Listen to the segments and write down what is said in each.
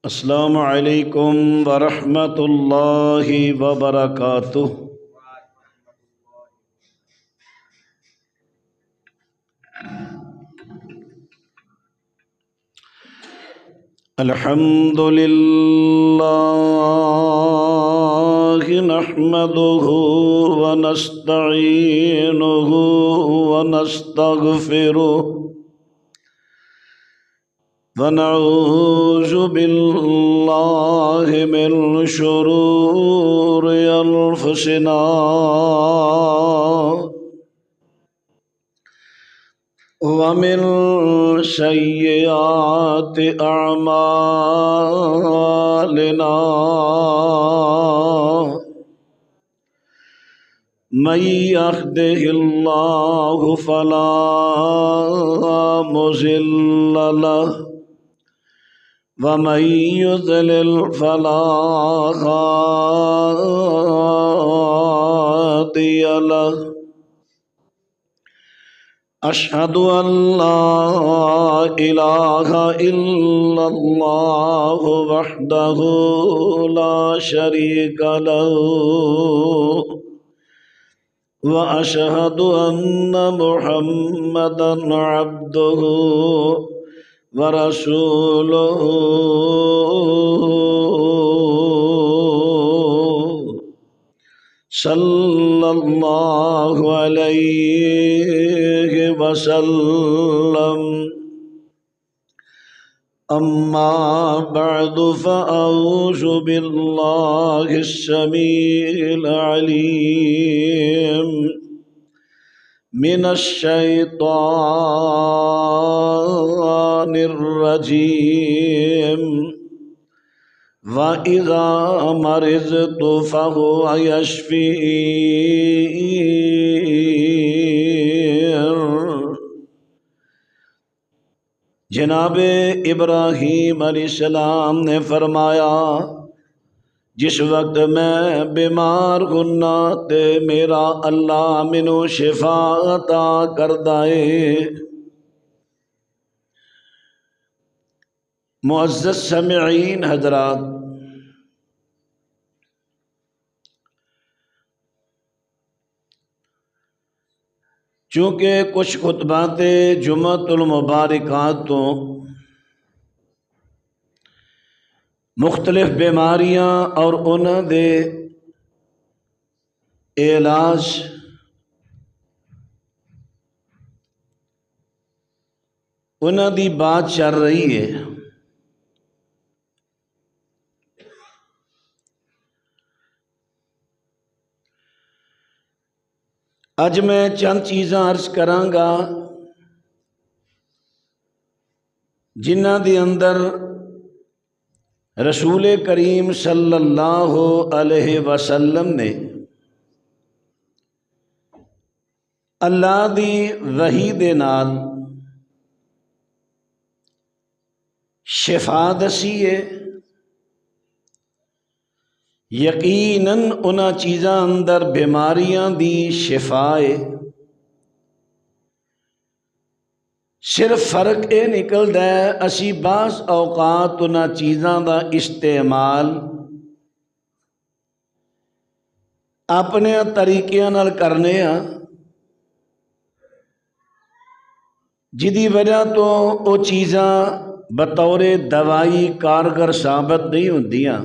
السلام علیکم ورحمۃ اللہ وبرکاتہ۔ الحمد للہ نحمده ونستعینه ونستغفره ونعوذ باللہ من شرور انفسنا ومن سیئات اعمالنا من يهده اللہ فلا مضل له ومن يضلل فلا هادي له أشهد أن لا إله إلا الله وحده لا شريك له وأشهد أن محمدا عبده ورسوله صلی اللہ علیہ وسلم۔ اما بعد فاعوذ باللہ السمیع العلیم من الشیطان الرجیم وَإِذَا مَرِضْتُ فَهُوَ يَشْفِينِ۔ جناب ابراہیم علیہ السلام نے فرمایا، جس وقت میں بیمار ہنا تے میرا اللہ منو شفا عطا کردائے۔ معزز سامعین حضرات، چونکہ کچھ خطبات جمعۃ المبارکات تو مختلف بیماریاں اور انہاں دے علاج انہاں دی بات چل رہی ہے۔ اج میں چند چیزاں عرض کرانگا جنہاں دی اندر رسول کریم صلی اللہ علیہ وسلم نے اللہ دی وحی دے نال شفا دسی ہے۔ یقیناً انہاں چیزاں اندر بیماریاں دی شفا ہے، صرف فرق یہ نکلدا ہے اسی بعض اوقات انہاں چیزاں دا استعمال اپنے طریقے نال کرنے ہاں، جدی وجہ تو وہ چیزاں بطور دوائی کارگر ثابت نہیں ہوندیاں۔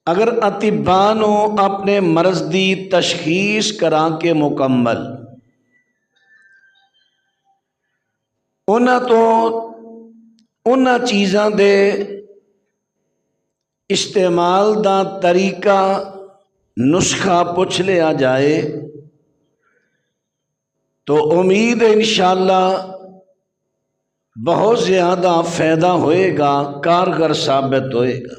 اگر اطباء نو اپنے مرض دی تشخیص کرا کے مکمل انہاں چیزاں دے استعمال دا طریقہ نسخہ پوچھ لیا جائے تو امید ہے انشاءاللہ بہت زیادہ فائدہ ہوئے گا، کارگر ثابت ہوئے گا۔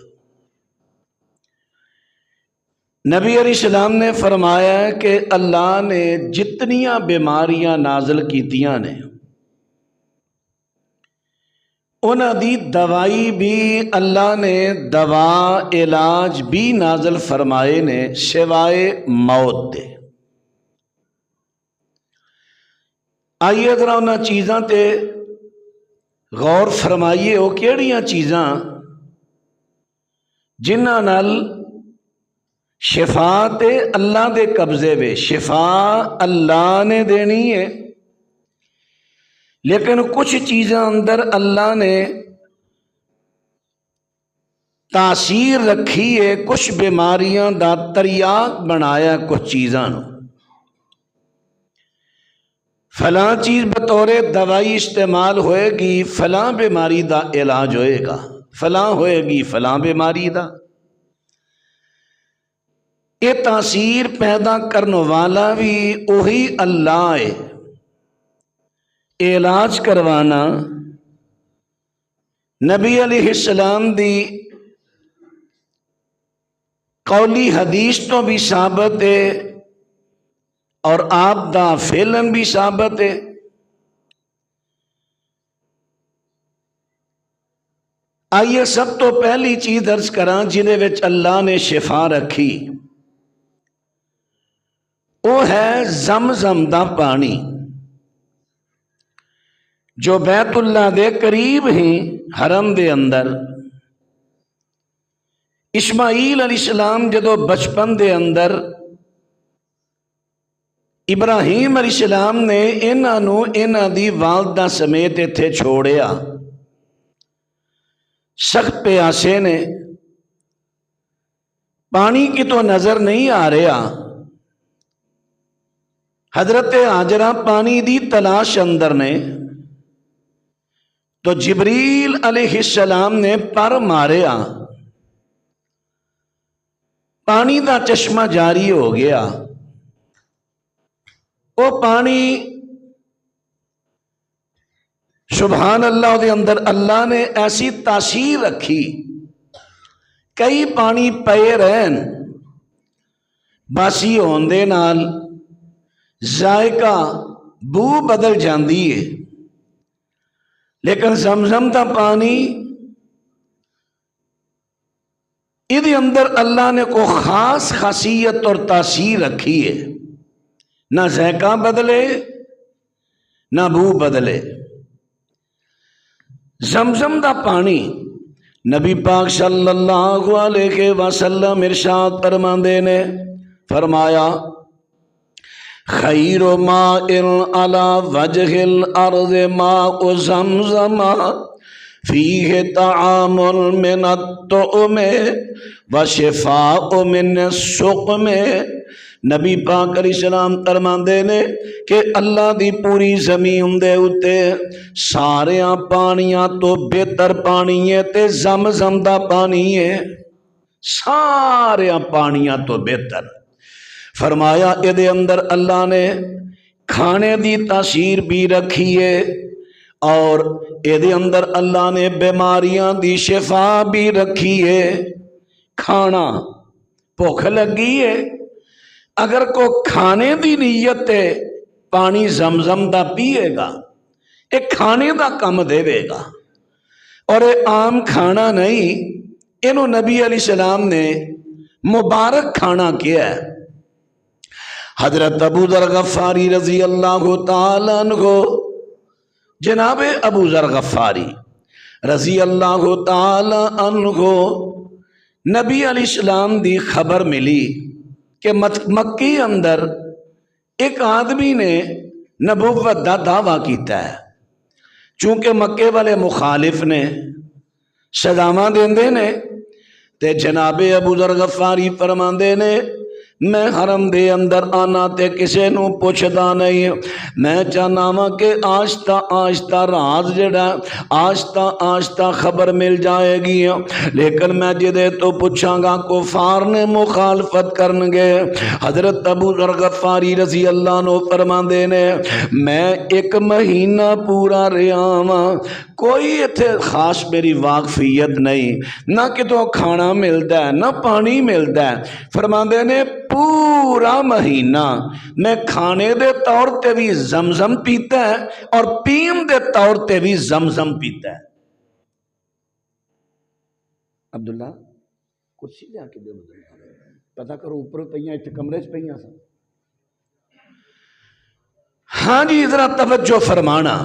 نبی علیہ السلام نے فرمایا کہ اللہ نے جتنیاں بیماریاں نازل کیتیاں نے انہاں دی دوائی بھی اللہ نے دوا علاج بھی نازل فرمائے نے سوائے موت دے۔ آئیے ذرا انہاں چیزاں تے غور فرمائیے وہ کیڑیاں چیزاں جنہاں نال شفا تے اللہ دے قبضے وے، شفا اللہ نے دینی ہے، لیکن کچھ چیزاں اندر اللہ نے تاثیر رکھی ہے، کچھ بیماریاں دا تریاق بنایا کچھ چیزاں نو، فلاں چیز بطور دوائی استعمال ہوئے گی فلاں بیماری دا علاج ہوئے گا، فلاں ہوئے گی فلاں بیماری دا۔ یہ تاثیر پیدا کرنے والا بھی وہی اللہ ہے، علاج کروانا نبی علیہ السلام دی قولی حدیث تو بھی ثابت ہے اور آپ دا فعلن بھی ثابت ہے۔ آئیے سب تو پہلی چیز عرض کراں جنہیں وچ اللہ نے شفا رکھی، وہ ہے زمزم دا پانی، جو بیت اللہ دے قریب ہی حرم دے اندر اسماعیل علیہ السلام جدو بچپن دے اندر ابراہیم علیہ السلام نے انہاں دی والدہ سمیت ایتھے چھوڑیا، سخت پیاسے نے، پانی کی تو نظر نہیں آ رہا، حضرت ہاجرہ پانی دی تلاش اندر نے، تو جبریل علیہ السلام نے پر ماریا، پانی دا چشمہ جاری ہو گیا، وہ پانی سبحان اللہ دے اندر اللہ نے ایسی تاثیر رکھی، کئی پانی پئے رہن باسی ہون دے نال ذائقہ بو بدل جاندی ہے، لیکن زمزم دا پانی ادھے اندر اللہ نے کو خاص خاصیت اور تاثیر رکھی ہے، نہ ذائقہ بدلے نہ بو بدلے۔ زمزم دا پانی نبی پاک صلی اللہ علیہ وسلم ارشاد فرماندے نے فرمایا خیر ماء علی وجہ الارض ماء زمزم فیہ طعام من الطعم وشفاء من السقم۔ نبی پاک علیہ السلام فرماندے نے کہ اللہ دی پوری زمین دے اتے ساریاں پانیاں تو بہتر پانی ہے تے زمزم دا پانی ہے، ساریاں پانیاں تو بہتر۔ فرمایا ادھے اندر اللہ نے کھانے دی تاثیر بھی رکھی ہے اور ادھے اندر اللہ نے بیماریاں دی شفا بھی رکھی ہے۔ کھانا بھوک لگی ہے، اگر کو کھانے دی نیت ہے پانی زمزم دا پیے گا، ایک کھانے دا کم دے گا، اور یہ عام کھانا نہیں، انہوں نبی علیہ السلام نے مبارک کھانا کیا ہے۔ حضرت ابو ذر غفاری رضی اللہ تعالیٰ عنہ، جناب ابو ذر غفاری رضی اللہ تعالیٰ عنہ، نبی علیہ السلام دی خبر ملی کہ مکی اندر ایک آدمی نے نبوت دا دعویٰ کیتا ہے، چونکہ مکے والے مخالف نے سزاواں دیندے نے، تے جناب ابو ذر غفاری فرماندے نے میں حرم دے اندر آنا تے کسے نو پوچھدا نہیں، میں چاہنا وا کہ آہستہ آہستہ راز جڑا آہستہ آہستہ خبر مل جائے گی، لیکن میں جدے تو پوچھاں گا کفار نے مخالفت کرن گے۔ حضرت ابو ذر غفاری رضی اللہ عنہ فرماندے نے میں ایک مہینہ پورا رہا ہاں، کوئی ایتھے خاص میری واقفیت نہیں، نہ کتوں کھانا ملتا ہے نہ پانی ملتا ہے۔ فرماندے نے پورا مہینہ میں کھانے دے طور تے بھی زمزم پیتا ہے اور پین دے طور تے بھی زمزم پیتا ہے۔ عبداللہ کرسی لے کے دے پتا کرو اوپر پہیاں اتنے کمرے چ پہیاں سن۔ ہاں جی ذرا توجہ فرمانا،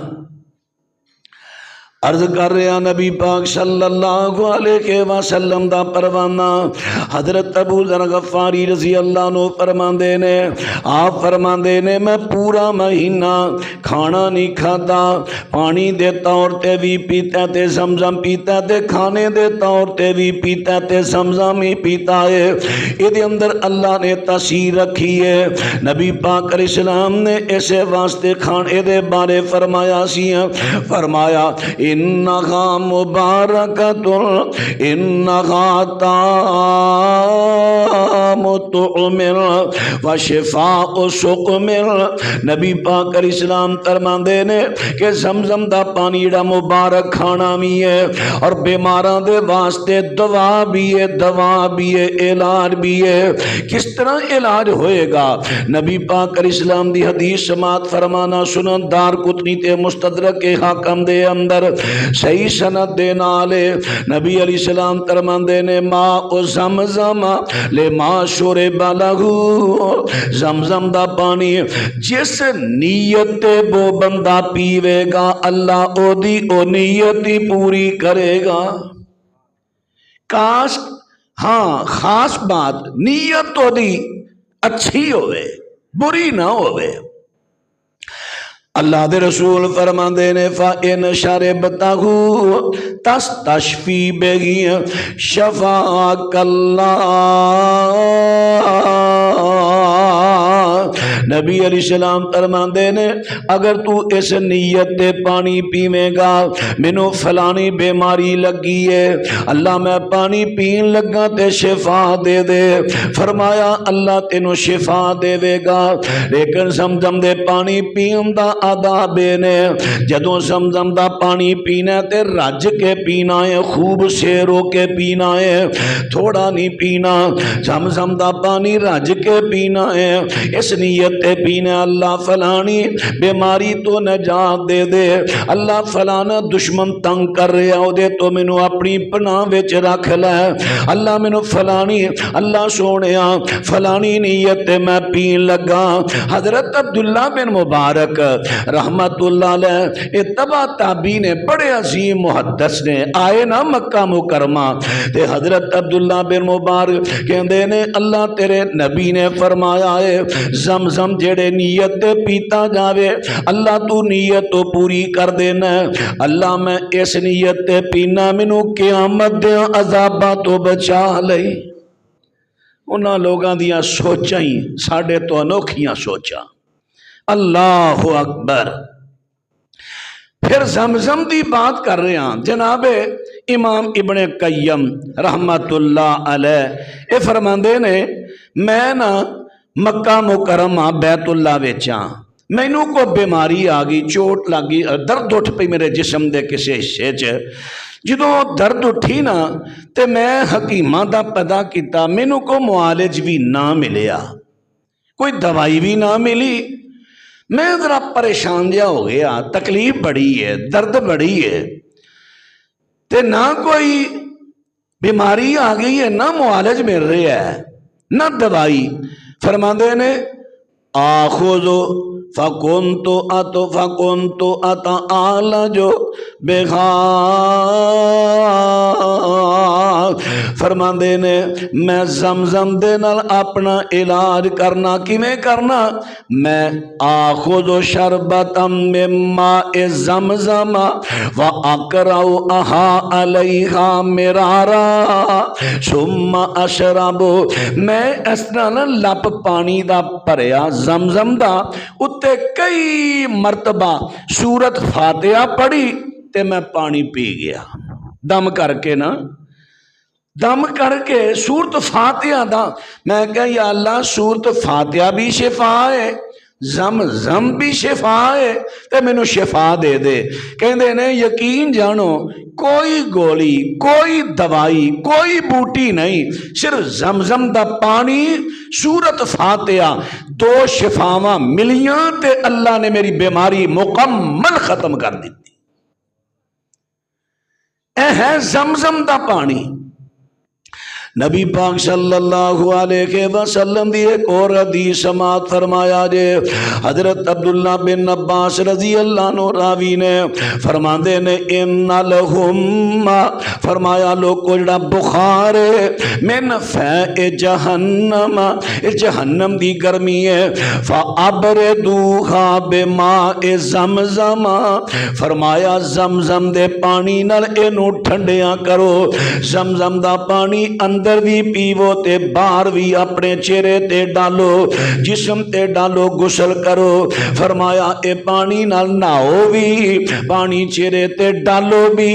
عرض کر رہا نبی پاک صلی اللہ علیہ وسلم دا پروانہ حضرت ابو ذر غفاری رضی اللہ عنہ فرماندے نے، آپ فرماندے نے میں پورا مہینہ کھانا نہیں کھاتا، پانی دے طور تے بھی پیتا تے زمزم پیتا تے کھانے دے طور تے بھی پیتا تے زمزم ہی پیتا ہے۔ یہ اندر اللہ نے تاثیر رکھی ہے۔ نبی پاک علیہ السلام نے اسے واسطے کھانے دے بارے فرمایا سی، فرمایا انہا مبارکۃ انہا طعام طعم و شفاء سقم۔ نبی پاک علیہ السلام فرماندے نے کہ زمزم دا پانی جڑا مبارک کھانا بھی ہے اور بیماراں دے واسطے دوا بھی ہے، دوا بھی ہے، علاج بھی ہے۔ کس طرح علاج ہوئے گا؟ نبی پاک علیہ السلام دی حدیث سماعت فرمانا سنن دارقطنی تے مستدرک کے حاکم دے اندر صحیح سند دے نالے نبی علیہ السلام فرماندے نے ماء زمزم لما شرب لہو، زمزم دا پانی جس نیت وہ بندہ پیوے گا اللہ او دی او نیت ہی پوری کرے گا۔ کاش ہاں خاص بات نیت تو دی اچھی ہوئے بری نہ ہوئے۔ اللہ دے رسول فرماندے نے فَإِنْ شَرِبْتَهُ تَسْتَشْفِي بِهِ شَفَاءَكَ اللَّهُ۔ نبی علیہ السلام فرماندے نے اگر تو اس نیت تے پانی پیویں گا مینوں فلانی بیماری لگی ہے، اللہ میں پانی پین لگا تے شفا دے دے، فرمایا اللہ تینوں شفا دے گا۔ لیکن زمزم دے پانی پین دا آداب نے جدوں زمزم دا پانی پینا تے رج کے پینا ہے، خوب سیرو کے پینا ہے، تھوڑا نہیں پینا۔ زمزم دا پانی رج کے پینا ہے، اس نیت تے پینا اللہ فلانی بیماری تو نجات دے دے، اللہ فلانا دشمن تنگ کر رہا ہو دے تو مینوں اپنی پناہ وچ رکھ لے، اللہ مینوں فلانی اللہ سونیا فلانی نیت تے میں پین لگا۔ حضرت عبداللہ بن مبارک رحمت اللہ علیہ اتباع تابعی نے بڑے عظیم محدث نے آئے نا مکہ مکرمہ تے حضرت عبداللہ بن مبارک کہندے نے اللہ تیرے نبی نے فرمایا ہے زمزم جڑے نیت تے پیتا جاوے اللہ تو نیت تو پوری کر دینا، اللہ میں اس نیت تے پینا مینوں قیامت دے عذاباں تو بچا لئی۔ انہاں لوگاں دیاں سوچاں ہی ساڈے تو انوکھیاں سوچاں۔ اللہ اکبر۔ پھر زمزم دی بات کر رہے ہیں جناب امام ابن قیم رحمت اللہ علیہ اے فرماندے نے میں نا مکہ مکرمہ بیت اللہ وچاں مینوں کو بیماری آ گئی، چوٹ لگ گئی، درد اٹھ پئی میرے جسم دے کسے حصے چ۔ جدوں درد اٹھی نا تے میں حکیماں دا پتا کیتا، مینوں کو معالج بھی نہ ملیا، کوئی دوائی بھی نہ ملی۔ میں ذرا پریشان جا ہو گیا، تکلیف بڑی ہے، درد بڑی ہے تے نہ کوئی بیماری آ گئی ہے، نہ معالج مل رہا ہے نہ دوائی۔ فرماندے نے آخذو فکنتو اتعالجو بہا، فرماندے نے میں زمزم دے نال اپنا علاج کرنا، کیویں کرنا؟ میں آخذ شربتا من ماء زمزم واقرؤھا علیہا مرارا ثم اشرب، میں اس طرح لپ پانی دا بھریا زمزم دا اتے کئی مرتبہ سورت فاتحہ پڑھی تے میں پانی پی گیا دم کر کے نا، دم کر کے سورت فاتحہ دا میں کہا یا اللہ سورت فاتحہ بھی شفا ہے، زمزم بھی شفا ہے تے مینوں شفا دے دے۔ کہندے نے یقین جانو کوئی گولی کوئی دوائی کوئی بوٹی نہیں، صرف زمزم دا پانی سورت فاتحہ دو شفاواں ملیاں تے اللہ نے میری بیماری مکمل ختم کر دیتی۔ اے ہے زمزم دا پانی۔ نبی پاک صلی اللہ علیہ وسلم دی ایک اور حدیث سماعت فرمایا جے حضرت عبداللہ بن عباس رضی اللہ عنہ راوی نے فرماندے نے ان لہم فرمایا لوگو جڑا بخار من فیء جہنم جہنم دی گرمی ہے فابردوہا بماء زمزم فرمایا زمزم دے پانی نال اینو ٹھنڈیاں کرو زمزم دا پانی اندر بھی پیو تے باہر بھی اپنے چہرے تے ڈالو جسم تے ڈالو غسل کرو فرمایا اے پانی نال نہاؤ بھی پانی چہرے تے ڈالو بھی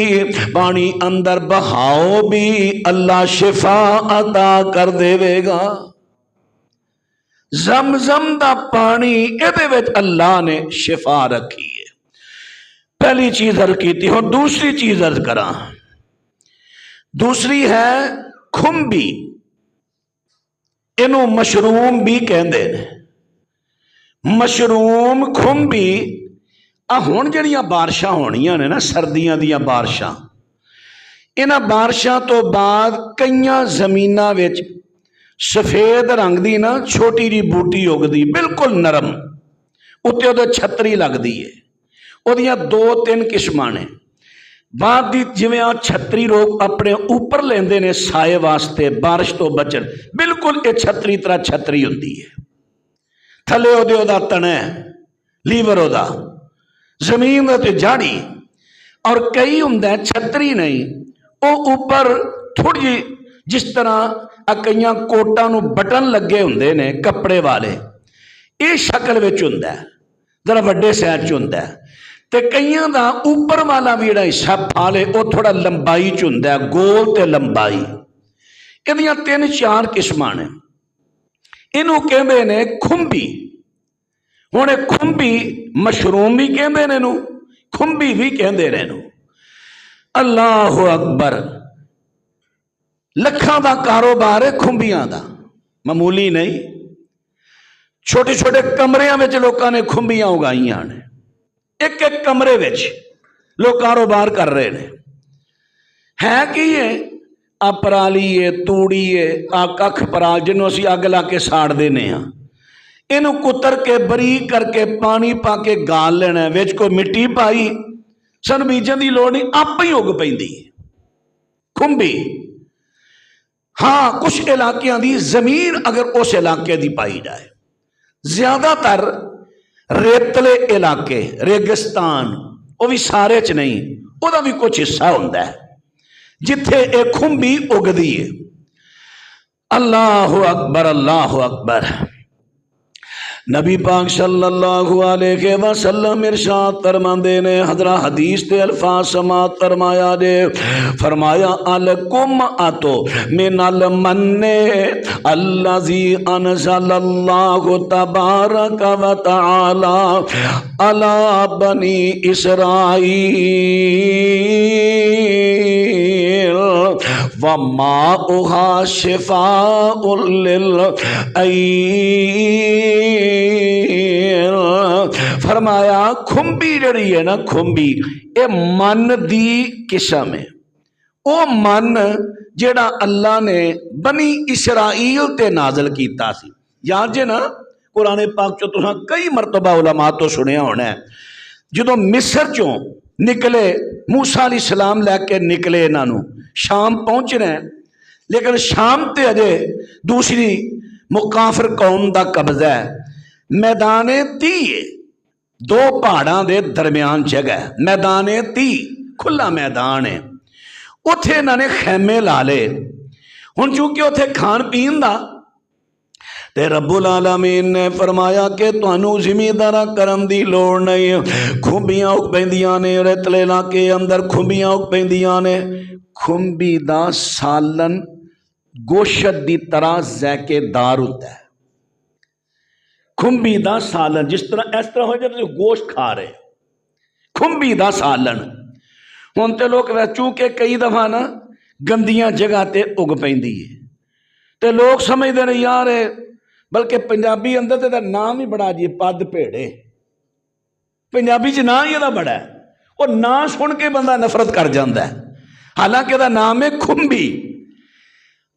پانی اندر بہاؤ بھی اللہ شفا عطا کر دے گا زمزم دا پانی اے وچ اللہ نے شفا رکھی ہے پہلی چیز عرض کی تھی ہوں دوسری چیز عرض کراں دوسری ہے کھمبی انہوں مشروم بھی کہندے نے مشروم کھمبی ہون جڑیاں بارشاں ہونیاں نے نا سردیاں دیاں بارشاں انہاں بارشاں تو بعد کئیاں زمیناں وچ سفید رنگ دی نا چھوٹی جی بوٹی اگدی بالکل نرم اتنے وہ چھتری لگدی ہے وہ دو تین قسماں نے بعد دی جویں آ چھتری لوگ اپنے اوپر لیندے نے سائے واسطے بارش تو بچن بالکل یہ چھتری طرح چھتری ہوندی ہے تھلے او دا تنا لیور او دا زمین تے جاڑی اور کئی ہوندا ہے چھتری نہیں او اوپر تھوڑی جی جس طرح کئیاں کوٹاں نو بٹن لگے ہوندے نے کپڑے والے یہ شکل وچ ہوندا ہے ذرا وڈے سائز چ ہوندا ہے تے کئیاں دا اوپر والا بھی جڑا حصہ پھالے وہ تھوڑا لمبائی چ ہوندا ہے گول تے لمبائی یہ تین چار قسماں نے انہوں کہندے نے کھمبی ہن کھمبی مشروم بھی کہندے نے انہوں کھمبی بھی کہندے نے انہوں اللہ اکبر لکھاں دا کاروبار ہے کھمبیاں دا معمولی نہیں چھوٹے چھوٹے کمریاں وچ لوکاں نے کھمبیاں اگائیاں نے ایک ایک کمرے وچ لوگ کاروبار کر رہے ہیں کہ یہ پرالی ہے توڑی ہے ککھ پرال جنوں اسی اگ لا کے ساڑ دینے ہاں انہوں کتر کے بریک کر کے پانی پا کے گال لینا ہے وچ کو مٹی پائی سن بیجن دی لوڑ نہیں آپ ہی اگ پیندی کھمبی ہاں کچھ علاقیاں دی زمین اگر اس علاقے دی پائی جائے زیادہ تر ریتلے علاقے ریگستان وہ بھی سارے چ نہیں وہ دا بھی کچھ حصہ ہوندہ ہے جتھے ایک کھمبی اگدی ہے اللہ اکبر اللہ اکبر نبی پاک صلی اللہ علیہ وسلم ارشاد فرماندے نے حضرت حدیث تے الفاظ سماعت فرمایا دے فرمایا الکم اتو من المن الذی انزل اللہ تبارک و تعالی علی بنی اسرائیل وماؤہا شفاء للعین فرمایا کھمبی جڑی ہے نا کھمبی اے من دی قسم ہے او من جڑا اللہ نے بنی اسرائیل تے نازل کیتا سی یاد جے نا قرآن پاک چو تساں کئی مرتبہ علماء تو سنیا ہونا ہے جدو مصر چوں نکلے موسیٰ علیہ السلام لے کے نکلے انہوں شام پہنچنا ہے لیکن شام تے اجے دوسری مکافر قوم دا قبضہ ہے میدان تی دو پہاڑاں دے درمیان جگہ ہے میدان تی کھلا میدان ہے اتھے انہوں نے خیمے لا لے ہن چونکہ اتھے کھان پین دا تے رب العالمین نے فرمایا کہ تانوں زمیندارا کرم دی لوڑ نہیں کھمبیاں اگ پیندیاں نے ریتلے علاقے اندر کھمبیاں اگ پیندیاں نے کھمبی دا سالن گوشت دی طرح ذائقے دار ہوتا ہے کھمبی دا سالن جس طرح اس طرح ہو جائے تو گوشت کھا رہے کھمبی دا سالن ہن تے لوگ چونکہ کئی دفعہ نا گندیاں جگہ تے اگ پیندی ہے تے لوگ سمجھدے نے یار بلکہ پنجابی اندر تے دا نام ہی بڑا جی پد بھیڑے پنجابی چ نام ہی دا بڑا ہے اور نام سن کے بندہ نفرت کر جاندا ہے حالانکہ دا نام ہے کھمبی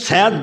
ਸ਼ਾਇਦ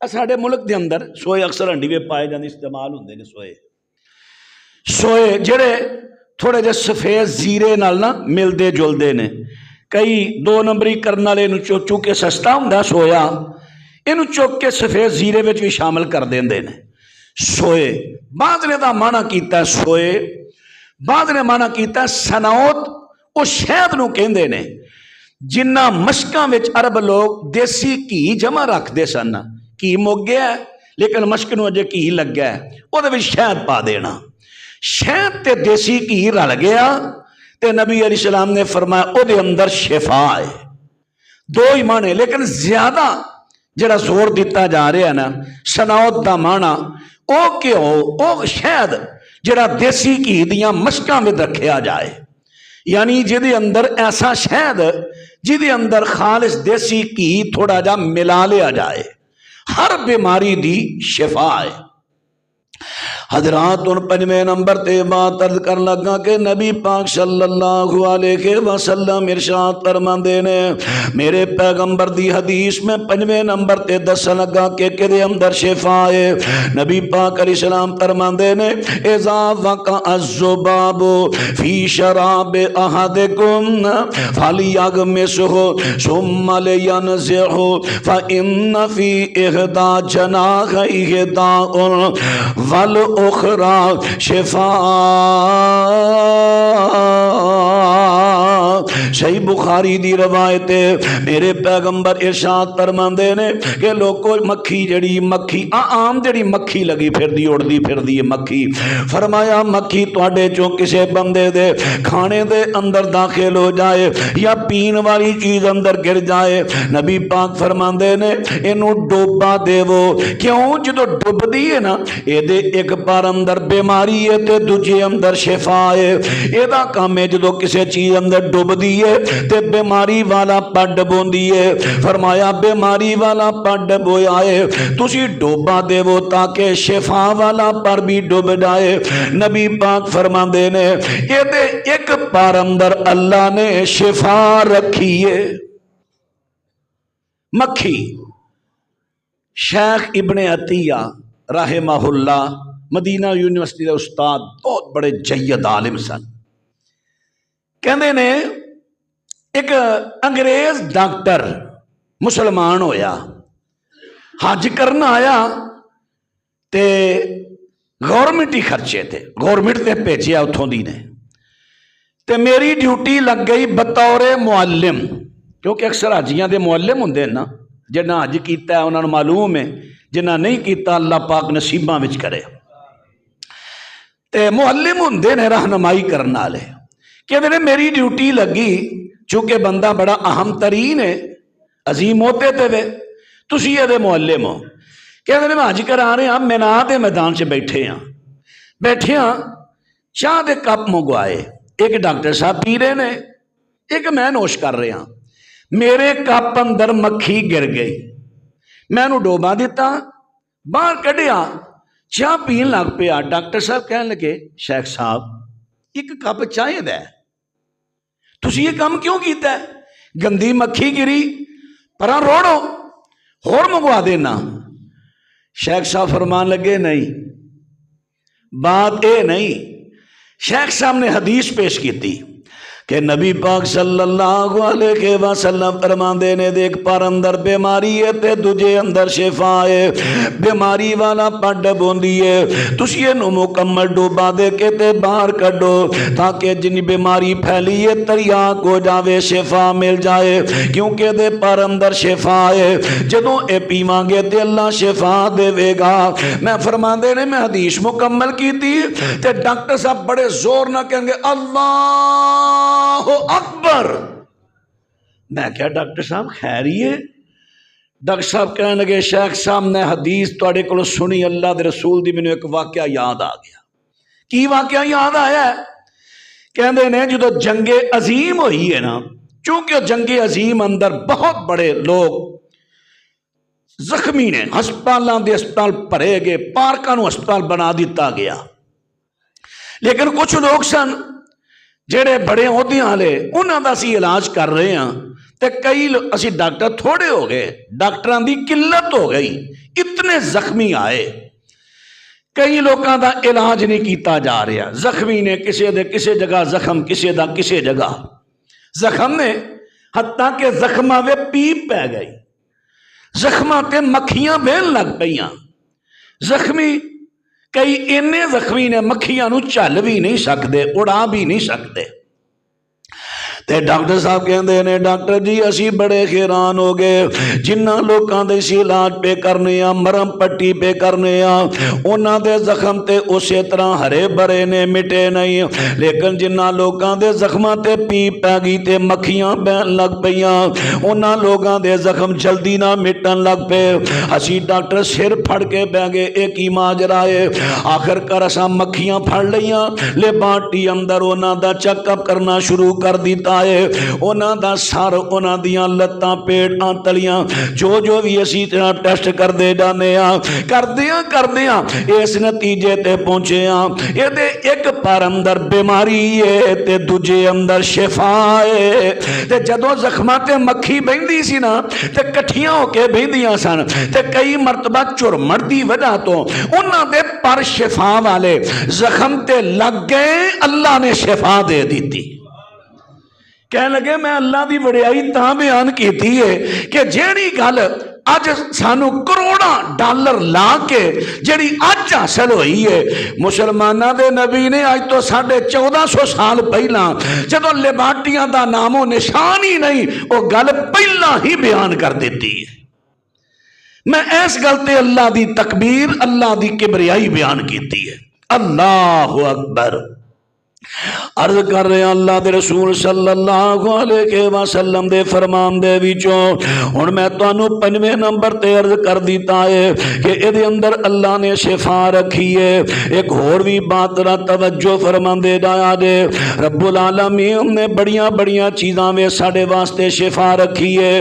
ساڈے ملک دے اندر سوئے اکثر ہنڈی وے پائے جاندے استعمال ہوندے نے سوئے جڑے تھوڑے جے سفید زیرے نال نا ملدے جلدے نے کئی 2 نمبری کرن والے نوں چوچو کے سستا ہوندا سویا اینو چوک کے سفید زیرے وچ بھی شامل کر دیندے نے سوئے بعض نے دا معنی کیتا سوئے بعض نے معنی کیتا سناوت او شہد نو کہندے نے جنہ مشکاں وچ عرب لوگ دیسی گھی جمع رکھ دے سن گھی مک گیا ہے لیکن مشک نو اجے گھی لگ گیا ہے او دے وچ شہد پا دینا شہد تے دیسی گھی رل گیا تے نبی علیہ السلام نے فرمایا او دے اندر شفا ہے 2 ہی معنی لیکن زیادہ جڑا زور دیتا جا رہا ہے نا سناوت دا معنی او کہ او شہد جڑا دیسی گھی دیاں مشکاں وچ رکھیا جائے یعنی جدے اندر ایسا شہد جدے اندر خالص دیسی گھی تھوڑا جا ملا لیا جائے ہر بیماری دی شفا ہے حضرات ان 5ویں نمبر تے بات عرض کر لگا کہ نبی پاک صلی اللہ علیہ وسلم ارشاد فرماندے نے میرے پیغمبر دی حدیث میں 5ویں نمبر تے دس لگا کہ کدے اندر شفا ہے نبی پاک علیہ السلام فرماندے نے اذا وقع الذباب فی شراب احدکم فلیغمسہ ثم لینزعہ فإن فی احدى جناحیہ داء اخرى شفاء صحیح بخاری دی روایت ہے میرے پیغمبر ارشاد فرماندے نے کہ لوگو مکھی جڑی مکھی عام جڑی مکھی لگی پھردی اڑدی پھردی مکھی فرمایا مکھی تواڈے چوں کسے بندے دے کھانے دے اندر داخل ہو جائے یا پین والی چیز اندر گر جائے نبی پاک فرماندے نے اینو ڈوبا دیو کیوں جدو ڈوب دیے نا اے دے ایک بار اندر بیماری ہے تے دوجے اندر شفا ہے اے دا کام ہے جدو کسے چیز اندر ڈوب دیے تے بیماری والا پڈ بوندی ہے فرمایا بیماری والا پڈ بویا ہے تسی ڈوبا دیو تاکہ شفا والا پر بھی ڈوب جائے نبی پاک فرماندے نے اے دے ایک پار اندر اللہ نے شفا رکھی ہے مکھی شیخ ابن عطیہ رحمہ اللہ مدینہ یونیورسٹی دے استاد بہت بڑے جید عالم سن کہندے نے ایک انگریز ڈاکٹر مسلمان ہویا حج کرنا آیا تے گورنمنٹی خرچے تھے گورنمنٹ تے بھیجیا اتھوں دی نے تے میری ڈیوٹی لگ گئی بطور معلم کیونکہ اکثر حجیاں دے معلم ہوندے نا جنہاں حج کیتا ہے انہاں نوں معلوم ہے جنہاں نہیں کیتا اللہ پاک نصیباں وچ کرے تے معلم ہوندے نے رہنمائی کرن والے کہندے نے میری ڈیوٹی لگی چونکہ بندہ بڑا اہم ترین ہے عظیم ہوتے تے وے تسی یہ دے معلم ہو کہندے نے میں حج کرا رہے ہیں مینا دے میدان سے بیٹھے ہاں چاہ دے کپ منگوائے ایک ڈاکٹر صاحب پی رہے نے ایک میں نوش کر رہے ہاں میرے کپ اندر مکھی گر گئی میں انہوں ڈوبا دیتا باہر کڈیا چاہ پین لگ پیا ڈاکٹر صاحب کہنے لگے شیخ صاحب ایک کپ چاہے دے تسی یہ کام کیوں کیتا ہے گندی مکھی گری پرا روڑو اور منگوا دینا شیخ صاحب فرمان لگے نہیں بات اے نہیں شیخ صاحب نے حدیث پیش کی تھی کہ نبی پاک صلی اللہ علیہ وسلم فرماندے نے دیکھ پر اندر بیماری ہے تے دجے اندر شفا ہے بیماری والا پڈ بوندی ہے تسی اینو مکمل ڈوبا دے کے تے باہر کڈو تاکہ جنی بیماری پھیلی ہے تریاک ہو جاوے شفا مل جائے کیونکہ دے پر اندر شفا ہے جدوں اے پیواں گے تے اللہ شفا دے گا میں فرماندے نے میں حدیث مکمل کی تھی تے ڈاکٹر صاحب بڑے زور نہ کہیں گے اللہ اکبر میں کیا ڈاکٹر صاحب خیریے ڈاکٹر صاحب کہنے لگے شیخ صاحب نے حدیث تواڈے کولوں سنی اللہ دے رسول دی مینوں ایک واقعہ یاد آ گیا کی واقعہ یاد آیا ہے کہندے نے جدو جنگ عظیم ہوئی ہے نا چونکہ جنگ عظیم اندر بہت بڑے لوگ زخمی نے ہسپتالاں دے ہسپتال بھرے گئے پارکاں نوں ہسپتال بنا دیتا گیا لیکن کچھ لوگ سن جڑے بڑے عہدیاں والے انہاں دا اسی علاج کر رہے ہیں تے کئی اسی ڈاکٹر تھوڑے ہو گئے ڈاکٹراں دی قلت ہو گئی اتنے زخمی آئے، کئی لوگوں دا علاج نہیں کیتا جا رہا، زخمی نے کسی جگہ زخم، کسی جگہ زخم نے، حتیٰ کہ زخماں وے پیپ پہ گئی، زخماں تے مکھیاں بہن لگ پئیاں، زخمی کئی اینے زخمی نے مکھیاں نو چل بھی نہیں سکتے، اڑا بھی نہیں سکتے۔ تے ڈاکٹر صاحب کہندے نے ڈاکٹر جی اسی بڑے حیران ہو گئے، جنہ لوکاں دے اسی علاج پہ کرنے آ، مرم پٹی پہ کرنے آ، انہاں دے زخم تے اسی طرح ہرے بھرے نے، مٹے نہیں، لیکن جنہ لوکاں دے زخماں تے پیپ پہ گئی تے مکھیاں بہن لگ پئیاں، انہاں لوگاں دے زخم جلدی نہ مٹن لگ پے۔ اسی ڈاکٹر سر پھڑ کے بہ گئے، ایک ہی ماجرا ہے، آخر کر اساں مکھیاں پھڑ لیاں، لیبارٹری اندر انہاں دا چیک اپ کرنا شروع کر دیتا ہے، انہاں دا سر، انہاں دیاں لتاں، پیٹاں، تلیاں، جو بھی اسی طرح ٹیسٹ کر دے جانے کردیاں اس نتیجے تے پہنچے ہاں، یہ دے ایک پر اندر بیماری ہے تے دوجے اندر شفا ہے۔ تے جدوں زخماں تے مکھی بہندی سی نا تے کٹھیاں ہو کے بہندیاں سن، تے کئی مرتبہ چرمڑ دی وجہ تو انہاں دے پر شفا والے زخم تے لگ گئے، اللہ نے شفا دے دیتی۔ کہنے لگے میں اللہ دی وڈیائی تاں بیان کیتی ہے کہ جیڑی گل اج سانو کروڑاں ڈالر لا کے جیڑی اج حاصل ہوئی ہے، مسلمانہ دے نبی نے اج تو 1450 سال پہلا جدو لیبارٹریاں دا نام و نشان ہی نہیں، وہ گل پہلا ہی بیان کر دیتی ہے۔ میں اس گل تے اللہ دی تکبیر، اللہ دی کبریائی بیان کیتی ہے۔ اللہ اکبر۔ عرض کر رہے ہیں اللہ دے رسول صلی اللہ علیہ وسلم دے فرمان دے وچوں ہن میں تانوں 5ویں نمبر تے عرض کر دیتا ہے کہ ادھے اندر اللہ نے شفا رکھی ہے۔ ایک اور بھی بات را توجہ فرماندے جایا جے، رب العالمین نے بڑیاں چیزاں میں ساڈے واسطے شفا رکھی ہے۔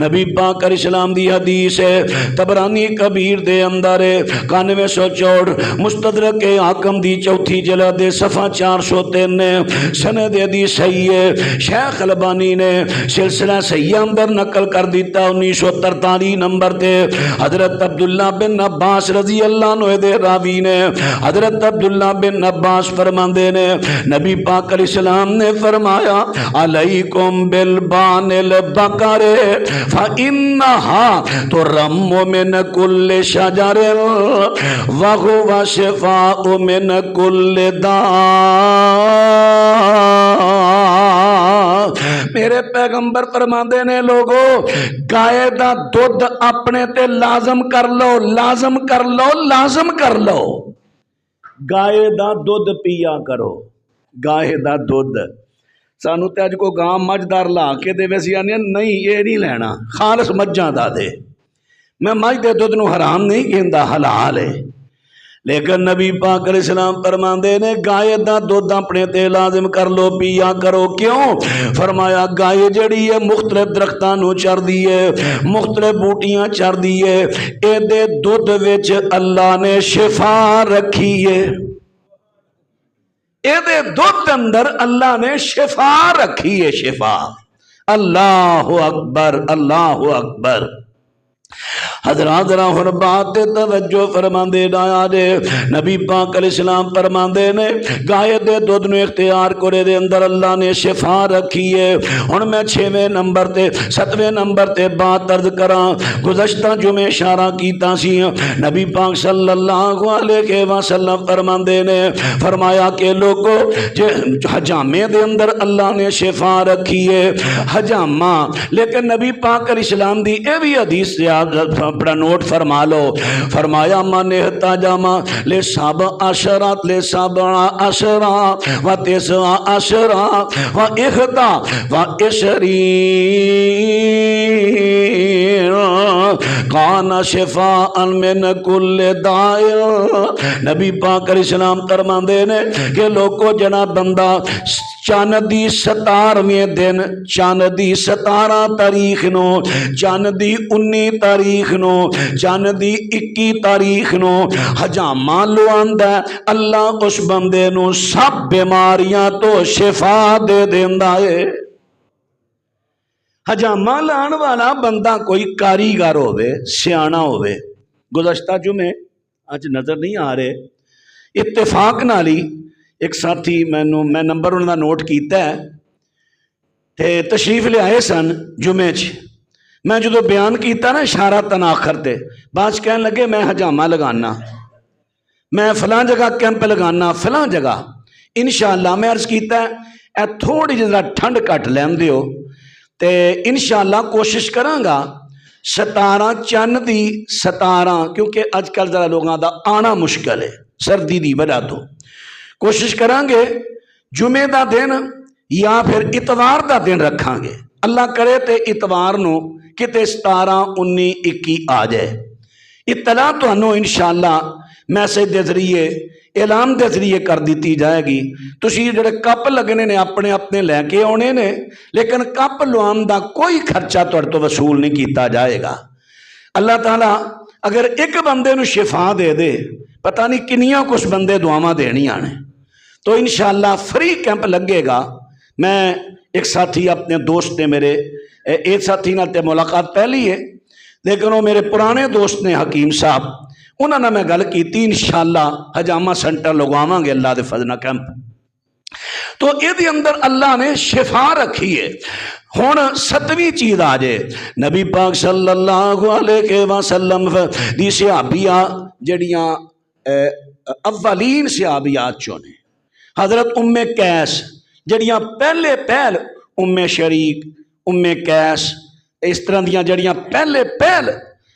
نبی پاک علیہ السلام دی حدیث ہے، طبرانی کبیر دے اندر ہے 9164، مستدرک حاکم دی 4تھی جلد صفحہ 403 نے، سند حدیث صحیح ہے۔ شیخ البانی نے سلسلہ صحیح اندر نقل کر دیتا 1943 نمبر تے، حضرت عبداللہ بن عباس رضی اللہ عنہ دے راوی نے، حضرت عبداللہ بن عباس فرماندے نے نبی پاک علیہ السلام نے فرمایا علیکم بالبان البقر فإنها ترم من كل شجر وهو شفاء من كل داء۔ میرے پیغمبر فرماندے نے لوگو گائے دا دودھ اپنے تے لازم کر لو، لازم کر لو، لازم کر لو۔ گائے دا دودھ پیا کرو، گائے دا دودھ۔ سانو تے اج کو گاں مجدار لا کے دے ویسی آنے نہیں، یہ نہیں لینا، خالص مجھاں دا دے۔ میں مجھ دے دودھ نو حرام نہیں کہندا، حلال ہے، لیکن نبی پاک علیہ السلام فرماندے نے گائے دا دودھ اپنے تے لازم کر لو، پیا کرو۔ کیوں؟ فرمایا گائے جڑی ہے مختلف درختاں نو چر دی ہے، مختلف بوٹیاں چر دی ہے، اے دے دودھ وچ اللہ نے شفا رکھی ہے، اے دے دودھ اندر اللہ نے شفا رکھی ہے، شفا۔ اللہ اکبر، اللہ اکبر۔ حضرات ذرا ہن بات توجہ فرماندے جایا جے، نبی پاک علیہ السلام فرماندے نے گائے دے دودھ نو اختیار کرے دے اندر اللہ نے شفا رکھی ہے۔ ہن میں 6ویں نمبر تے 7ویں نمبر تے بات عرض کراں، گزشتہ جمعے اشارہ کیتا سی، نبی پاک صلی اللہ علیہ وسلم فرماندے نے فرمایا کہ لوگو حجامے دے اندر اللہ نے شفا رکھی ہے، حجامہ۔ لیکن نبی پاک علیہ السلام دی اے بھی حدیث یاد اپنا نوٹ فرما لو، فرمایا من احتجم لسبع عشرات لسبع عشرات و تسع عشرات و احدی و عشرین کان شفاء من کل داء۔ نبی پاک علیہ السلام فرماندے نے کہ لوگو جنا بندہ چاند دی 17ویں دن، چاند دی 17 تاریخ نو، چاند دی 19 تاریخ نو، چاند دی 21 تاریخ نو حجامہ لواندا ہے، اللہ اس بندے نو سب بیماریاں تو شفا دے دیندا ہے۔ حجامہ لان والا بندہ کوئی کاریگر ہوئے، سیانا ہوئے، گزشتہ جمعے اج نظر نہیں آ رہے اتفاق نال ہی ایک ساتھی میں نمبر انہوں کا نوٹ کیتا ہے تے تشریف لے آئے سن جمعے میں جدو بیان کیتا نا اشارہ تناخر تے بعد کہن لگے میں حجامہ لگانا میں فلاں جگہ کیمپ لگانا فلاں جگہ انشاءاللہ میں عرض کیتا ہے اے تھوڑی جہاں ٹھنڈ کٹ لین دیو تے انشاءاللہ کوشش کراں گا 17 چند دی 17 کیونکہ اج کل ذرا لوگوں دا آنا مشکل ہے سردی دی وجہ تو کوشش کراں گے جمعے دا دن یا پھر اتوار دا دن رکھاں گے اللہ کرے تے اتوار نو کتے 17 19 21 آ جائے اطلاع تو انو انشاءاللہ میسج دے ذریعے اعلان دے ذریعے کر دیتی جائے گی تسی جڑے کپ لگنے نے اپنے اپنے لے کے آنے نے لیکن کپ لوان دا کوئی خرچہ تہاڈے تو وصول نہیں کیتا جائے گا اللہ تعالیٰ اگر ایک بندے نو شفا دے دے پتہ نہیں کنیاں کچھ بندے دعاواں دینیاں نے تو انشاءاللہ فری کیمپ لگے گا میں ایک ساتھی اپنے دوست نے میرے ایک ساتھی نال تے ملاقات پہلی ہے لیکن وہ میرے پرانے دوست نے حکیم صاحب انہوں نے میں گل کیتی انشاءاللہ حجامہ سینٹر لگواواں گے اللہ دے فضل نال کیمپ تو یہ اندر اللہ نے شفا رکھی ہے ہن 7ویں چیز آ جائے نبی پاک صلی اللہ علیہ وسلم دی صحابیہ جڑیاں اولین صحابیات چوں نے حضرت ام قیس جڑیاں پہلے پہل ام شریک ام قیس اس طرح دیاں جڑیاں پہل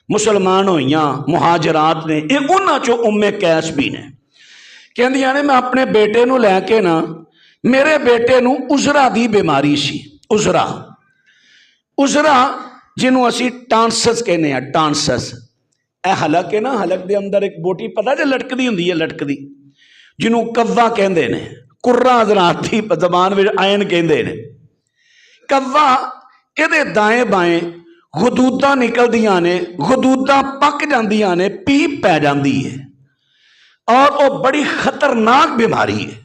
مسلمان ہوئیاں مہاجرات نے یہ انہاں چوں ام قیس بھی نے کہندیاں نے میں اپنے بیٹے نو لے کے نا میرے بیٹے نو عذرا دی بیماری سی عذرا جنوں اسی ٹانسس کہنے ہیں ٹانسس اے حلق ہے نا حلق دے اندر ایک بوٹی پتہ جے لٹکدی ہوندی ہے لٹکدی جنوں کوا کہندے نے کرا حضرات دی زبان وچ عین کہندے نے کوا یہ دائیں بائیں غدوداں نکل دیاں نے غدوداں پک جاندیاں نے پیپ پہ جاندی ہے اور وہ بڑی خطرناک بیماری ہے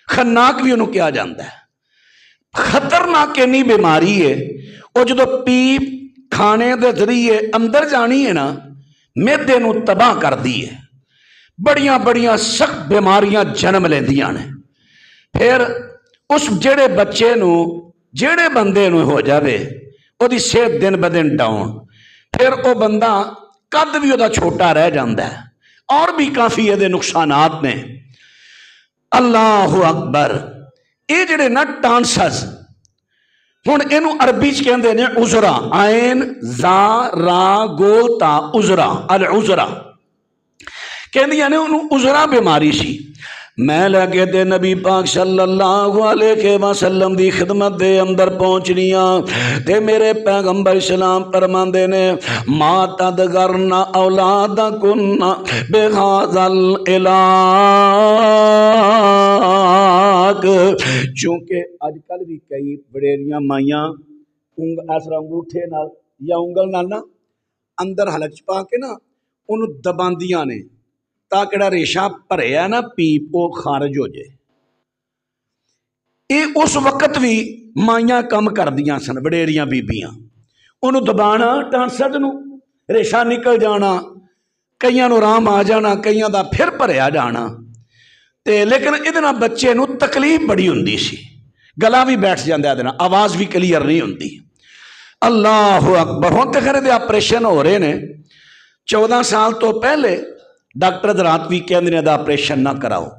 خناک بھی انہوں کیا جاندہ ہے خطرناک نہیں بیماری ہے وہ جدو پیپ کھانے دے ذریعے اندر جانی ہے نا میدے نو تباہ کر دی ہے بڑیاں سخت بیماریاں جنم لیندیاں نے پھر اس جڑے بچے نو جڑے بندے نو ہو جاوے وہ دی صحت دن بدن ڈاؤن پھر وہ بندہ قد بھی وہ چھوٹا رہ جاندہ ہے اور بھی کافی یہ نقصانات نے اللہ اکبر یہ جڑے نا ٹانسز ہن اینو عربی چ کہندے نے عذرا عین زا را گول تا عذرا العذرا کہندیاں نے انہوں عذرا بیماری سی میں لگے تے نبی پاک صلی اللہ علیہ وسلم دی خدمت دے اندر پہنچنیاں تے میرے پیغمبر اسلام فرماندے نے ما تدغرنا اولادکن بہذا العلاج چونکہ اج کل بھی کئی بڑیریاں مائیاں اس انگوٹھے نال یا انگل نال نا اندر حلق چ پا کے نا انہوں دباندیاں نے تاکہ ریشہ پریا نا پیپ وہ خارج ہو جائے یہ اس وقت بھی مائیاں کم کر دیاں سن بڑیریاں بیبیاں انہوں دبانا ٹانسد نو ریشہ نکل جانا کئیاں نو رام آ جانا کئیاں دا پھر پریا جانا تے لیکن ادنا بچے نو تکلیف بڑی ہوندی سی گلا بھی بیٹھ جاندہ ادنا آواز بھی کلیئر نہیں ہوندی اللہ اکبر ہوتے خیرے دے آپریشن ہو رہے نے 14 سال تو پہلے ڈاکٹر حضرات بھی کہندے نے دا آپریشن نہ کراؤ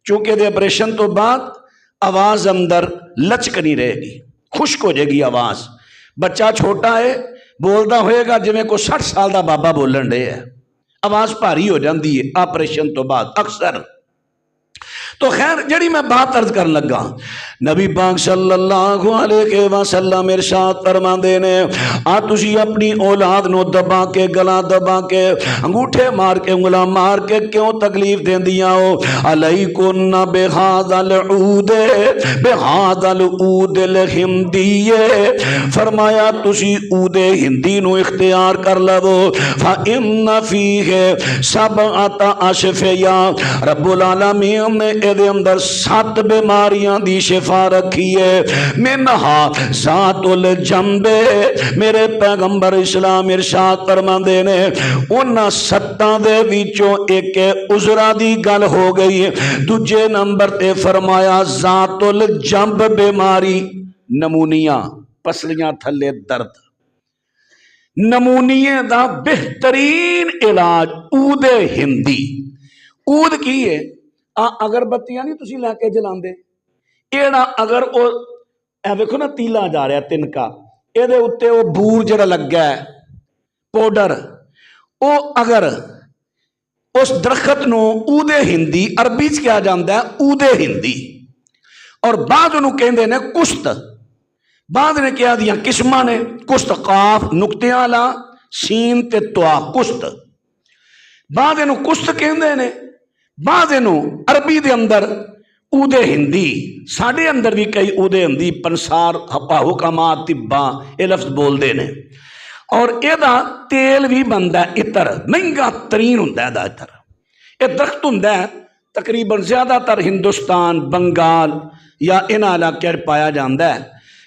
چونکہ دے آپریشن تو بعد آواز اندر لچک نہیں رہے گی خشک ہو جائے گی آواز بچہ چھوٹا ہے بولدا ہوئے گا جویں کو 60 سال دا بابا بولن دے ہے آواز بھاری ہو جاندی ہے آپریشن تو بعد اکثر تو خیر جڑی میں بات عرض کرن لگا نبی پاک صلی اللہ علیہ وسلم ارشاد فرماندے نے تسی اپنی اولاد نو دبا کے گلا دبا کے انگوٹھے مار کے انگلا مار کے کیوں تکلیف دیندیاں ہو علیکن بہذا العود الہندی فرمایا تسی عود ہندی نو اختیار کر لو فإن فیہ سبعۃ اشفیاء رب العالمین نے دے اندر 7 بیماریاں دی شفا رکھی ہے. منہا ذات الجنب. میرے پیغمبر اسلام ارشاد فرماندے نے انہاں 7 دے وچوں ایک عذرا دی گل ہو گئی. دوجے نمبر تے فرمایا ذات الجنب بیماری نمونیا پسلیاں تھلے درد. نمونیے دا بہترین علاج عود ہندی. عود کی ہے اگربتیاں نہیں تسی لے کے جلاندے ایڑا اگر او ویکھو نا تیلا جا رہا تنکا اے دے اتے او بور جڑا لگا ہے پاؤڈر او اگر اس درخت نو عود ہندی عربی چ کیا جاندا ہے عود ہندی اور بعد انہوں کہندے نے کشت. بعد نے کیا دیا قسمہ نے کشت قاف نقطے والا سین تے توا کشت. بعد انہوں کشت کہندے نے بعد انہوں عربی دے اندر عود ہندی. ساڑھے اندر بھی کئی عود ہندی پنسار حکامات طباں یہ لفظ بول دے نے. اور اے دا تیل بھی بندہ اتر مہنگا ترین ہوندہ ہے دا اتر. یہ درخت ہوندہ ہے تقریباً زیادہ تر ہندوستان بنگال یا ان علاقے پایا جاندہ ہے.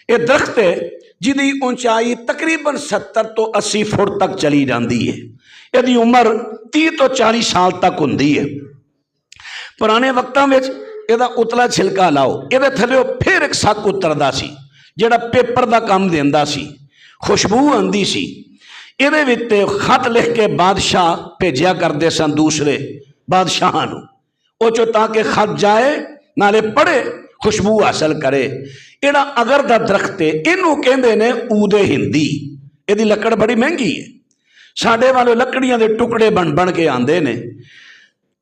یہ درخت ہے جدی اونچائی تقریباً 70 تو 80 فٹ تک چلی جاندی ہے. یہ دی عمر 30 تو 40 سال تک ہوندی ہے. پرانے وقتاں وچ یہ دا اتلا چھلکا لاؤ یہ دے تھلے پھر ایک سک اتردا سی جڑا پیپر دا کام دیندا سی خوشبو آندی سی. یہ دے وچ خط لکھ کے بادشاہ بھیجیا کردے سن دوسرے بادشاہاں نو او چو تاکہ خط جائے نالے پڑھے خوشبو حاصل کرے. ایڑا اگر دا درخت ہے انہوں کہندے نے عود ہندی. یہ دی لکڑ بڑی مہنگی ہے. ساڑھے والے لکڑیاں دے ٹکڑے بن کے آندے نے.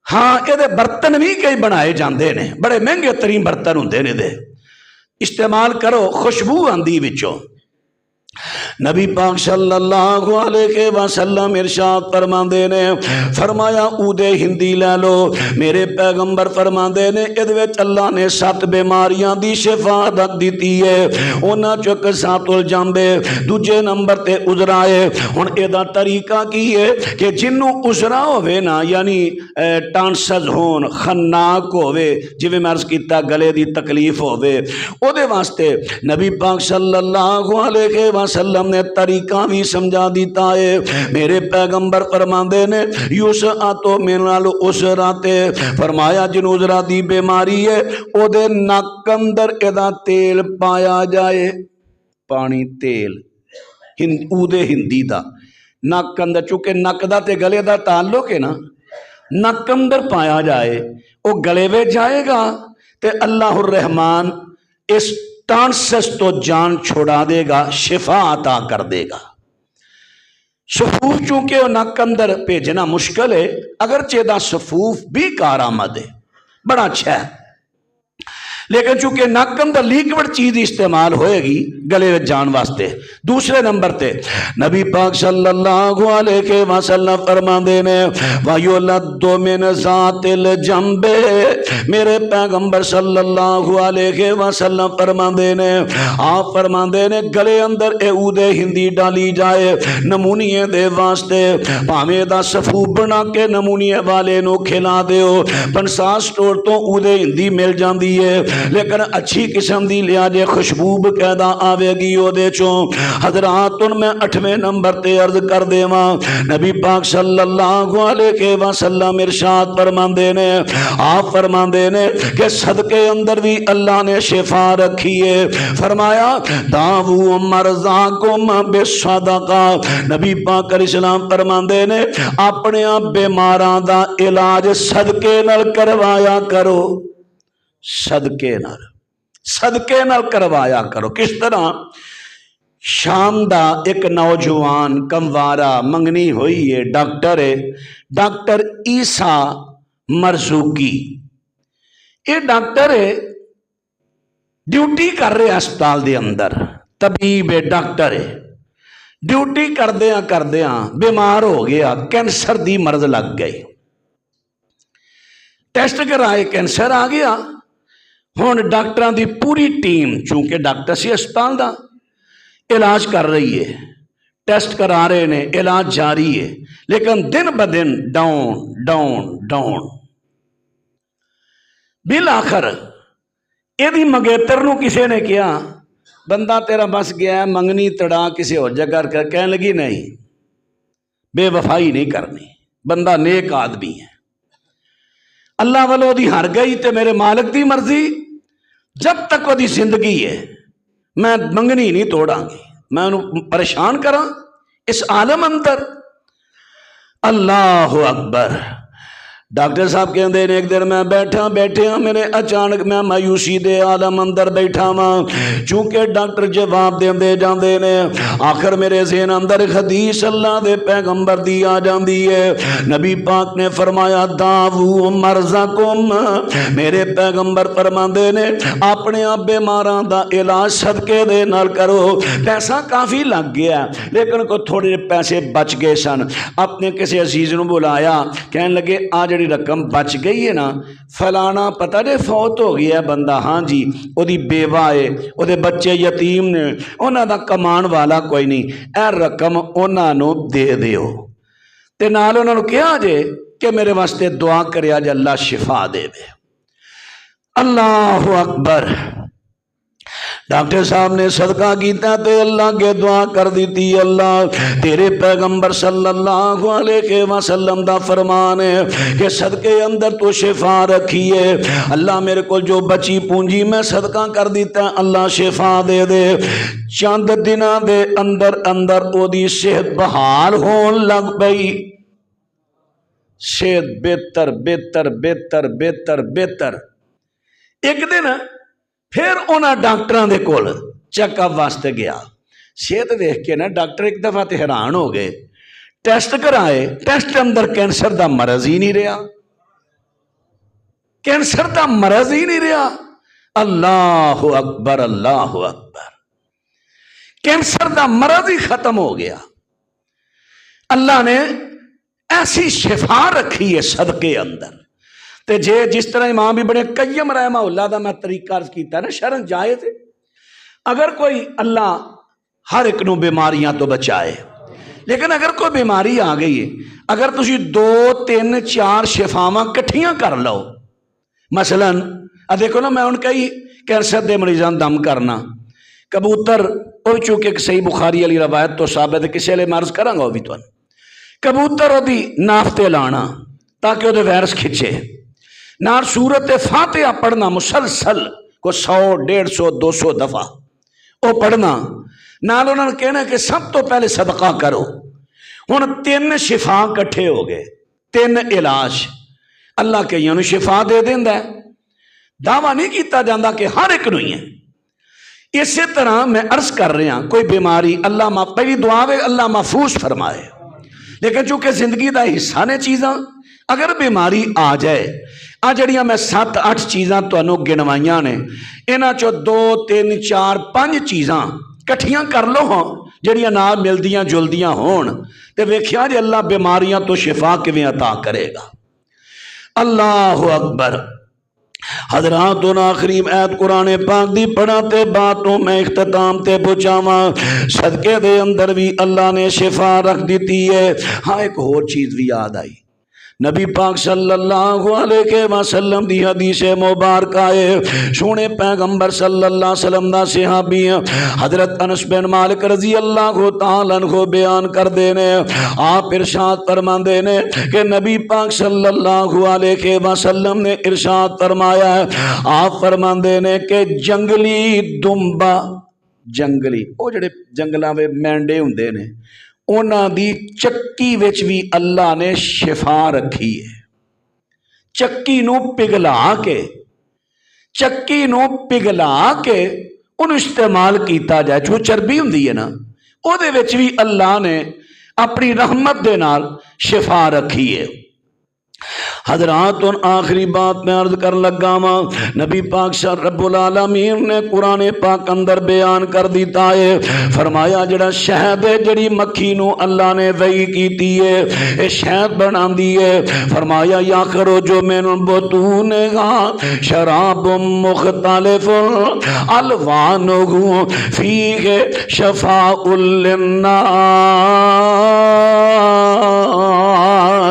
ہاں یہ دے برتن بھی کئی بنائے جاندے نے بڑے مہنگے ترین برتن ہوندے نے دے. استعمال کرو خوشبو آندی وچوں. نبی پاک صلی اللہ علیہ وسلم ارشاد فرماندے نے فرمایا عود ہندی لے لو. میرے پیغمبر فرماندے نے ادھ وچ اللہ نے 7 بیماریاں دی شفا دیتی ہے. انہاں چوں ایک ذات الجنب دوجے نمبر تے عذرا ہے. ہن اے دا طریقہ کی ہے کہ جنوں عذرا ہوے نا یعنی ٹانسز ہون خناق ہوے جویں میں عرض کیتا گلے دی تکلیف ہوے او دے واسطے نبی پاک صلی اللہ علیہ وسلم نے طریقہ بھی سمجھا دیتا ہے. میرے پیغمبر فرماندے نے یوسعتو من العسرات فرمایا جن عذرا دی بیماری ہے او دے نک اندر ادا تیل پایا جائے. پانی تیل عود ہندی دا نک اندر چونکہ نک دا تے گلے دا تعلق ہے نا نک اندر پایا جائے او گلے میں جائے گا تے اللہ الرحمن اس ٹانسس تو جان چھوڑا دے گا شفا عطا کر دے گا. صفوف چونکہ وہ نک اندر بھیجنا مشکل ہے اگرچہ دا صفوف بھی کارآمد ہے بڑا اچھا ہے لیکن چونکہ نک اندر لیکوڈ چیز استعمال ہوئے گی گلے میں جان واسطے. دوسرے نمبر تے نبی پاک صلی اللہ علیہ وسلم فرماندے نے وَيُلَدُّ مِنْ ذَاتِ الْجَنْبِ میرے پیغمبر صلی اللہ علیہ وسلم فرماندے نے آپ فرماندے نے گلے اندر اے عود ہندی ڈالی جائے نمونیے دے واسطے پاویں دا صفو بنا کے نمونیے والے نو کھلا دیو. پنسار سٹور تو عود ہندی مل جاندی ہے لیکن اچھی قسم دی لیا جے خوشبو بقیدہ آوے گی او دے چوں. حضرات ان میں 8ویں نمبر تے عرض کر دیواں نبی پاک صلی اللہ علیہ وسلم ارشاد فرماندے نے آپ فرماندے نے کہ صدقے اندر بھی اللہ نے شفا رکھی ہے. فرمایا داو مرضاکم بالصدقہ نبی پاک علیہ السلام فرماندے نے اپنے بیماراں دا علاج صدقے نال کروایا کرو. صدقے نال کروایا کرو. کس طرح شام دا ایک نوجوان کموارا منگنی ہوئی ہے ڈاکٹر ہے ڈاکٹر عیسیٰ مرزوقی. یہ ڈاکٹر ہے ڈیوٹی کر رہے ہسپتال دے اندر طبیب ہے ڈاکٹر ہے ڈیوٹی کردیاں بیمار ہو گیا کینسر دی مرض لگ گئی. ٹیسٹ کرائے کینسر آ گیا. ہون ڈاکٹران دی پوری ٹیم چونکہ ڈاکٹر سی ہسپتال دا علاج کر رہی ہے ٹیسٹ کرا رہے نے علاج جاری ہے لیکن دن بدن ڈاؤن ڈاؤن ڈاؤن. بالآخر یہ منگیتر نو کسی نے کیا بندہ تیرا بس گیا ہے منگنی تڑا کسی اور جگہ کر کہنے لگی نہیں بے وفائی نہیں کرنی بندہ نیک آدمی ہے اللہ والو دی ہر گئی تے میرے مالک دی مرضی جب تک وہ دی زندگی ہے میں منگنی نہیں توڑاں گی میں انہوں پریشان کراں اس عالم اندر اللہ اکبر ڈاکٹر صاحب کہندے ہیں ایک دن میں بیٹھا میرے اچانک میں مایوسی دے عالم اندر بیٹھا ماں چونکہ ڈاکٹر جواب دے جاندے نے آخر میرے ذہن اندر حدیث اللہ دے پیغمبر دی آ جاندی ہے نبی پاک نے فرمایا داوو مرضکم میرے پیغمبر فرماندے نے اپنے آپ بیماراں دا علاج صدقے دے نال کرو پیسہ کافی لگ گیا لیکن کو تھوڑے پیسے بچ گئے سن اپنے کسی عزیز نو بلایا کہنے لگے آ جڑی رقم بچ گئی ہے نا فلانا پتہ دے فوت ہو گیا بندہ ہاں جی وہ دی بیوہ ہے وہ دے بچے یتیم نے انہاں دا کمان والا کوئی نہیں اے رقم انہاں نو دے دیو تے نال انہاں نو کہا جے کہ میرے واسطے دعا کرے آج اللہ شفا دے دے اللہ اکبر ڈاکٹر صاحب نے صدقہ کیتا تے اللہ کے دعا کر دیتی اللہ تیرے پیغمبر صلی اللہ علیہ وسلم دا فرمان ہے کہ صدقے اندر تو شفا رکھی ہے اللہ میرے کو جو بچی پونجی میں صدقہ کر دیتا اللہ شفا دے دے چند دنہ دے اندر او دی صحت بحال ہون لگ پئی صحت بہتر ایک دن پھر انہاں ڈاکٹران دے کول چیک اپ واسطے گیا صحت دیکھ کے نا ڈاکٹر ایک دفعہ تے حیران ہو گئے ٹیسٹ کرائے ٹیسٹ اندر کینسر دا مرض ہی نہیں رہا کینسر دا مرض ہی نہیں رہا اللہ اکبر کینسر دا مرض ہی ختم ہو گیا اللہ نے ایسی شفا رکھی ہے صدقے اندر تے جے جس طرح امام ابن قیم رحمہ اللہ دا میں طریقہ عرض کیتا ہے نا شرن جائے تھے اگر کوئی اللہ ہر ایک نو بیماریاں تو بچائے لیکن اگر کوئی بیماری آ گئی ہے اگر تسی 2 3 4 شفاواں کٹھیاں کر لو مثلا دیکھو نا میں ان کئی کینسر دے مریضان دم کرنا کبوتر وہ چونکہ ایک صحیح بخاری علی روایت تو ثابت ہے کسی لئے مرض کروں گا وہ بھی تو کبوتر وہ دی نافتے لانا تاکہ وہ دے وائرس کھچے نار سورت فاتحہ پڑھنا مسلسل کو 100 150 200 دفعہ وہ پڑھنا نال انہوں نے کہنا کہ سب تو پہلے صدقہ کرو ہن 3 شفا کٹھے ہو گئے 3 علاج اللہ کے یعنی شفا دے دیندا ہے دعویٰ نہیں کیتا جاندہ کہ ہر ایک نہیں ہے اسی طرح میں عرض کر رہا کوئی بیماری اللہ پہلی دعا ہے اللہ محفوظ فرمائے لیکن چونکہ زندگی دا حصہ نے چیزاں اگر بیماری آ جائے جڑیاں میں 7 8 چیزاں تو انہوں گنوائیاں نے انہاں چو 2 3 4 5 چیزاں کٹھیاں کر لو ہوں جڑیاں نہ ملدیاں جلدیاں ہون تے ویکھیا جے اللہ بیماریاں تو شفا کیویں عطا کرے گا اللہ اکبر حضرات ان آخری آیت قرآن پاک دی پڑھاتے باتوں میں اختتام تے پہنچاواں صدقے دے اندر بھی اللہ نے شفا رکھ دیتی ہے ہاں ایک اور چیز بھی یاد آئی نبی پاک صلی اللہ علیہ وسلم دی حدیث مبارکہ ہے سونے پیغمبر صلی اللہ علیہ وسلم دا صحابی حضرت انس بن مالک رضی اللہ تعالیٰ عنہ بیان کر دینے آپ ارشاد فرمان دینے کہ نبی پاک صلی اللہ علیہ وسلم نے ارشاد فرمایا ہے آپ فرمان دینے کہ جنگلی دمبا جنگلی وہ جڑے جنگلاں میں مینڈے ہوندے نے انہاں دی چکی وچ بھی اللہ نے شفا رکھی ہے چکی نو پگھلا کے انہوں استعمال کیتا جائے جو چربی ہوندی ہے نا او دے وچ بھی اللہ نے اپنی رحمت دے نال شفا رکھی ہے حضرات ان آخری بات میں عرض کر لگا ماں نبی پاک شاہ رب العالمین نے قرآن پاک اندر بیان کر دیتا ہے فرمایا جڑا شہد ہے جڑی مکھی نو اللہ نے وحی کیتی ہے اے شہد بنا دی ہے فرمایا یا خروجو من بطونہا شراب مختلف الوانہ فیہ شفاء للناس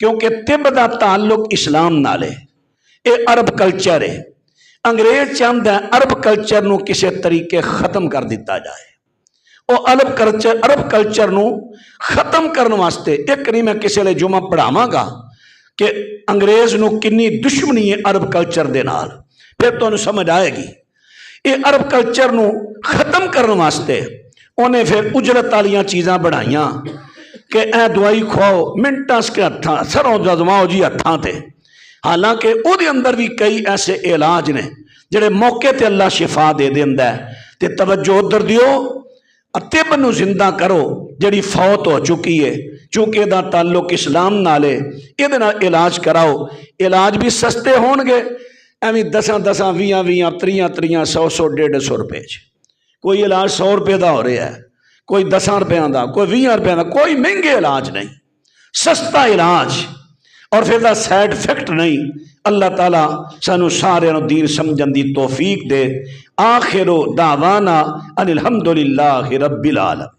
کیونکہ طب دا تعلق اسلام نال ہے، یہ عرب کلچر ہے۔ انگریز چاہتا ہے عرب کلچر نو کسی طریقے ختم کر دیتا جائے۔ وہ عرب کلچر نو ختم کرنے واسطے ایک نہیں میں کسی لئے جمعہ پڑھاواں گا کہ انگریز نو کنی دشمنی ہے عرب کلچر دے نال، پھر تو انہوں سمجھ آئے گی۔ یہ عرب کلچر نو ختم کرنے واسطے انہیں پھر اجرت والیاں چیزاں بڑھائیاں کہ اے دوائی کھواؤ منٹاں کے ہتھاں سروں دزماؤ جی ہتھاں تے، حالانکہ او دے اندر بھی کئی ایسے علاج نے جڑے موقع تے اللہ شفا دے دیندا ہے۔ تے توجہ ادھر دیو، طب نو زندہ کرو جڑی فوت ہو چکی ہے، چونکہ دا تعلق اسلام نالے یہ علاج کراؤ۔ علاج بھی سستے ہون گے، ایویں 10 20 30 100 150 روپے کوئی علاج 100 روپے دا ہو رہا ہے، کوئی 10 روپے دا، کوئی 20 روپے دا، کوئی مہنگے علاج نہیں، سستا علاج اور پھر دا سائیڈ افیکٹ نہیں۔ اللہ تعالیٰ سانو سارے نو دین سمجھن دی توفیق دے۔ آخر دعوانا ان الحمدللہ رب العالمین۔